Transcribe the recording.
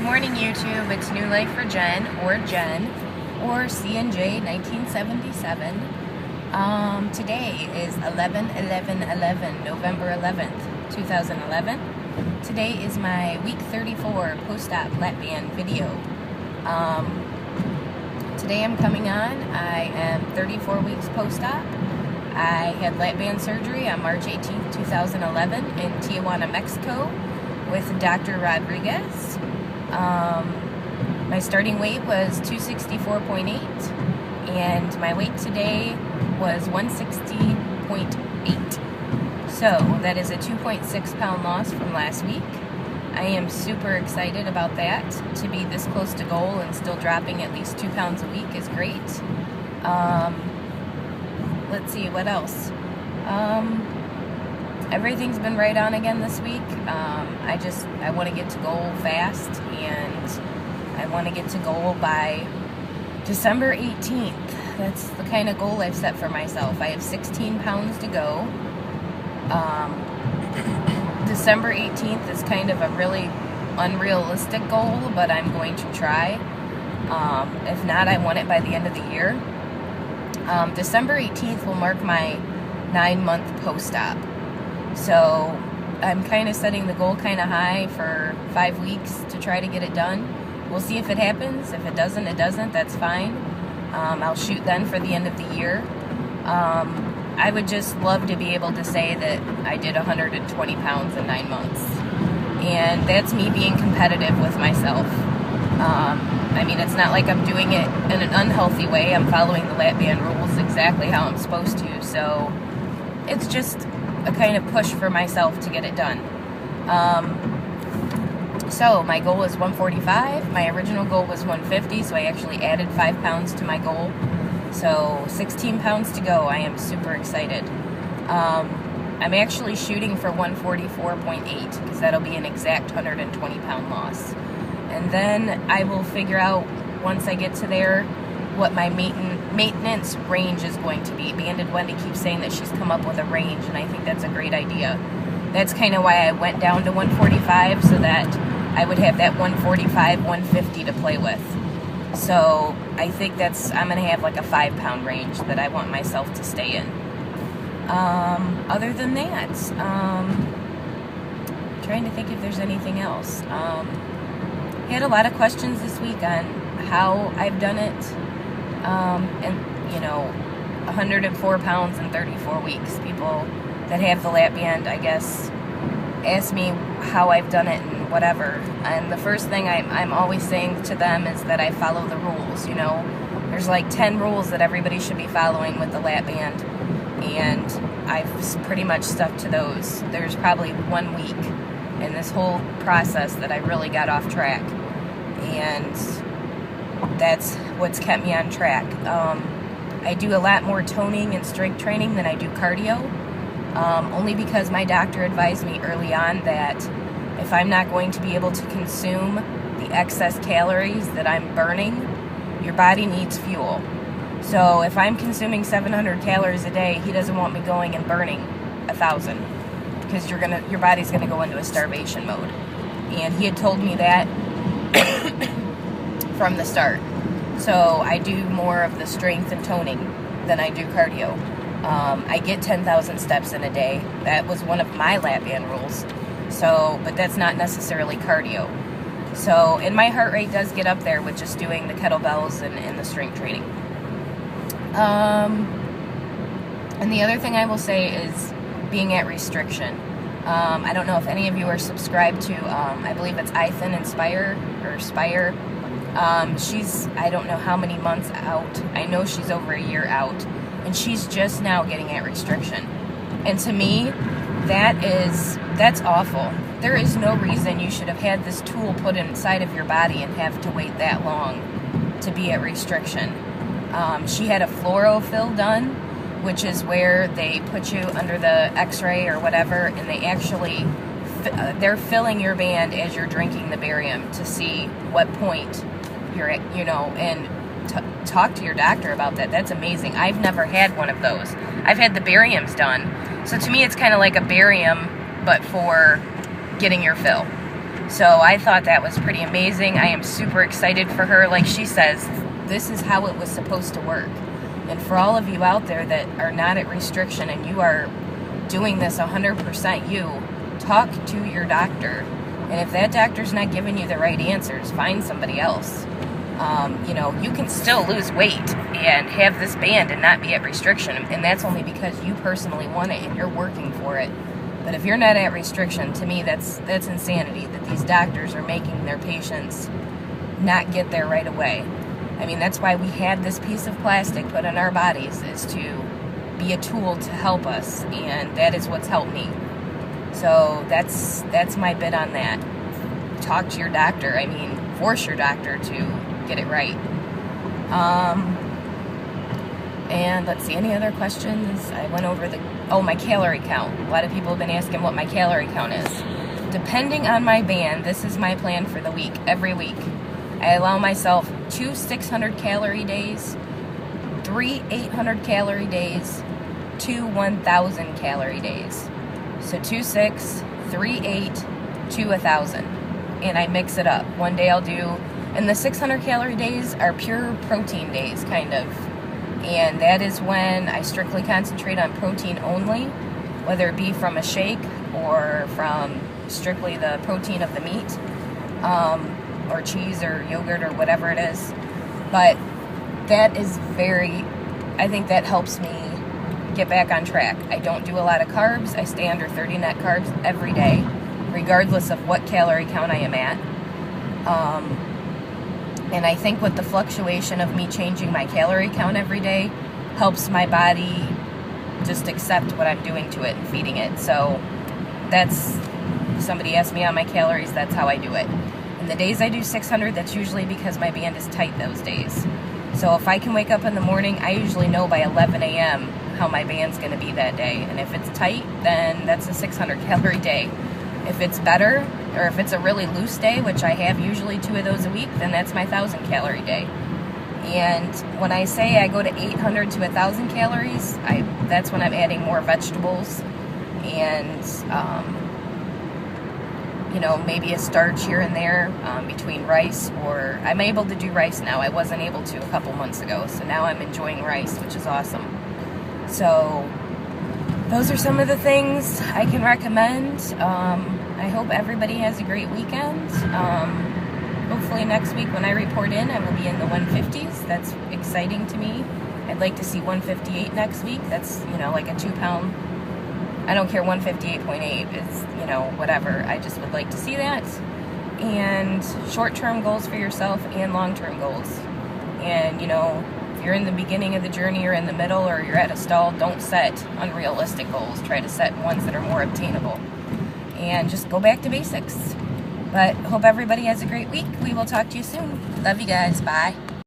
Morning YouTube, it's New Life for Jen, or CNJ 1977. Today is 11/11/11, November 11th, 2011. Today is my week 34 post-op Lapband video. Today I'm coming on. I am 34 weeks post-op. I had Lapband surgery on March 18th, 2011 in Tijuana, Mexico with Dr. Rodriguez. My starting weight was 264.8 and my weight today was 160.8. So that is a 2.6 pound loss from last week. I am super excited about that. To be this close to goal and still dropping at least 2 pounds a week is great. Let's see, what else? Everything's been right on again this week. I want to get to goal fast, and I want to get to goal by December 18th. That's the kind of goal I've set for myself. I have 16 pounds to go. December 18th is kind of a really unrealistic goal, but I'm going to try. If not, I want it by the end of the year. December 18th will mark my 9-month post-op. So I'm kind of setting the goal kind of high for 5 weeks to try to get it done. We'll see if it happens. If it doesn't, it doesn't. That's fine. I'll shoot then for the end of the year. I would just love to be able to say that I did 120 pounds in 9 months. And that's me being competitive with myself. I mean, it's not like I'm doing it in an unhealthy way. I'm following the Lapband rules exactly how I'm supposed to. So it's just a kind of push for myself to get it done. So my goal is 145. My original goal was 150, so I actually added 5 pounds to my goal. So 16 pounds to go. I am super excited. I'm actually shooting for 144.8 because that'll be an exact 120 pound loss. And then I will figure out, once I get to there, what my maintenance range is going to be. Banded Wendy keeps saying that she's come up with a range, and I think that's a great idea. That's kind of why I went down to 145, so that I would have that 145, 150 to play with. So I think I'm going to have like a 5 pound range that I want myself to stay in. Other than that, trying to think if there's anything else. I had a lot of questions this week on how I've done it. And, 104 pounds in 34 weeks. People that have the Lapband, I guess, ask me how I've done it and whatever. And the first thing I'm always saying to them is that I follow the rules. There's like 10 rules that everybody should be following with the Lapband, and I've pretty much stuck to those. There's probably 1 week in this whole process that I really got off track, and that's what's kept me on track. I do a lot more toning and strength training than I do cardio, only because my doctor advised me early on that if I'm not going to be able to consume the excess calories that I'm burning, your body needs fuel. So if I'm consuming 700 calories a day, he doesn't want me going and burning 1,000, because your body's gonna go into a starvation mode. And he had told me that from the start. So I do more of the strength and toning than I do cardio. I get 10,000 steps in a day. That was one of my Lapband rules. But that's not necessarily cardio. So, and my heart rate does get up there with just doing the kettlebells and the strength training. And the other thing I will say is being at restriction. I don't know if any of you are subscribed to, I believe it's Spire. She's, I don't know how many months out. I know she's over a year out, and she's just now getting at restriction. And to me, that's awful. There is no reason you should have had this tool put inside of your body and have to wait that long to be at restriction. She had a fluorofill done, which is where they put you under the x-ray or whatever, and they're filling your band as you're drinking the barium to see what point you're at, and talk to your doctor about that. That's amazing. I've never had one of those. I've had the bariums done. So to me, it's kind of like a barium, but for getting your fill. So I thought that was pretty amazing. I am super excited for her. Like she says, this is how it was supposed to work. And for all of you out there that are not at restriction and you are doing this 100% you, talk to your doctor. And if that doctor's not giving you the right answers, find somebody else. You know, you can still lose weight and have this band and not be at restriction. And that's only because you personally want it and you're working for it. But if you're not at restriction, to me, that's insanity that these doctors are making their patients not get there right away. I mean, that's why we had this piece of plastic put in our bodies, is to be a tool to help us, and that is what's helped me. So that's my bit on that. Talk to your doctor. I mean, force your doctor to get it right. And let's see, any other questions? I went over my calorie count. A lot of people have been asking what my calorie count is. Depending on my band, this is my plan for the week, every week. I allow myself 2 600 calorie days, 3 800 calorie days, 2 1,000 calorie days. So 2 6, 3 8, 2 1,000. And I mix it up. One day I'll do, and the 600 calorie days are pure protein days, kind of. And that is when I strictly concentrate on protein only, whether it be from a shake or from strictly the protein of the meat, or cheese or yogurt or whatever it is. But that is I think that helps me get back on track. I don't do a lot of carbs. I stay under 30 net carbs every day, regardless of what calorie count I am at. And I think with the fluctuation of me changing my calorie count every day helps my body just accept what I'm doing to it and feeding it. So somebody asked me on my calories, that's how I do it. And the days I do 600, that's usually because my band is tight those days. So if I can wake up in the morning, I usually know by 11 a.m. how my band's going to be that day. And if it's tight, then that's a 600 calorie day. If it's better, or if it's a really loose day, which I have usually 2 of those a week, then that's my 1,000 calorie day. And when I say I go to 800 to 1,000 calories, that's when I'm adding more vegetables and, maybe a starch here and there between rice, or I'm able to do rice now. I wasn't able to a couple months ago, so now I'm enjoying rice, which is awesome. So those are some of the things I can recommend. I hope everybody has a great weekend. Hopefully next week when I report in, I will be in the 150s. That's exciting to me. I'd like to see 158 next week. That's, like a 2 pound. I don't care, 158.8. It's, whatever. I just would like to see that. And short-term goals for yourself and long-term goals. And, if you're in the beginning of the journey or in the middle or you're at a stall, don't set unrealistic goals. Try to set ones that are more obtainable. And just go back to basics. But hope everybody has a great week. We will talk to you soon. Love you guys. Bye.